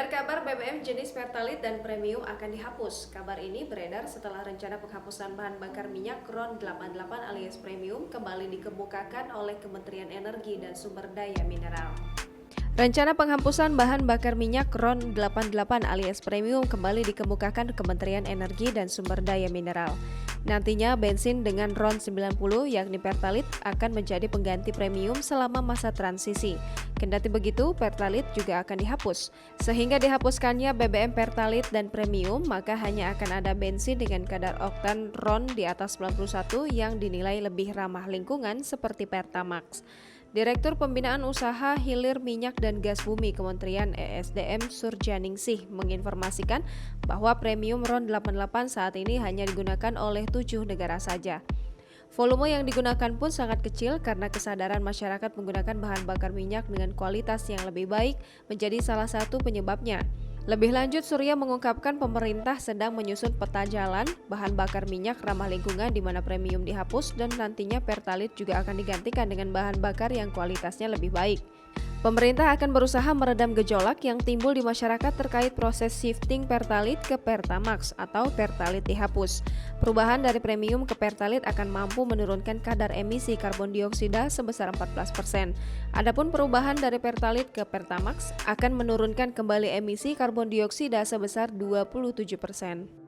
Beredar kabar BBM jenis Pertalite dan Premium akan dihapus. Kabar ini beredar setelah rencana penghapusan bahan bakar minyak RON 88 alias Premium kembali dikemukakan oleh Kementerian Energi dan Sumber Daya Mineral. Rencana penghapusan bahan bakar minyak RON 88 alias Premium kembali dikemukakan Kementerian Energi dan Sumber Daya Mineral. Nantinya bensin dengan RON 90 yakni Pertalite akan menjadi pengganti premium selama masa transisi. Kendati begitu, Pertalite juga akan dihapus. Sehingga dihapuskannya BBM Pertalite dan Premium, maka hanya akan ada bensin dengan kadar oktan RON di atas 91 yang dinilai lebih ramah lingkungan seperti Pertamax. Direktur Pembinaan Usaha Hilir Minyak dan Gas Bumi Kementerian ESDM Surjaningsih menginformasikan bahwa premium RON 88 saat ini hanya digunakan oleh 7 negara saja. Volume yang digunakan pun sangat kecil karena kesadaran masyarakat menggunakan bahan bakar minyak dengan kualitas yang lebih baik menjadi salah satu penyebabnya. Lebih lanjut, Surya mengungkapkan pemerintah sedang menyusun peta jalan bahan bakar minyak ramah lingkungan di mana premium dihapus dan nantinya Pertalite juga akan digantikan dengan bahan bakar yang kualitasnya lebih baik. Pemerintah akan berusaha meredam gejolak yang timbul di masyarakat terkait proses shifting Pertalite ke Pertamax atau Pertalite dihapus. Perubahan dari premium ke Pertalite akan mampu menurunkan kadar emisi karbon dioksida sebesar 14%. Adapun perubahan dari Pertalite ke Pertamax akan menurunkan kembali emisi karbon dioksida sebesar 27%.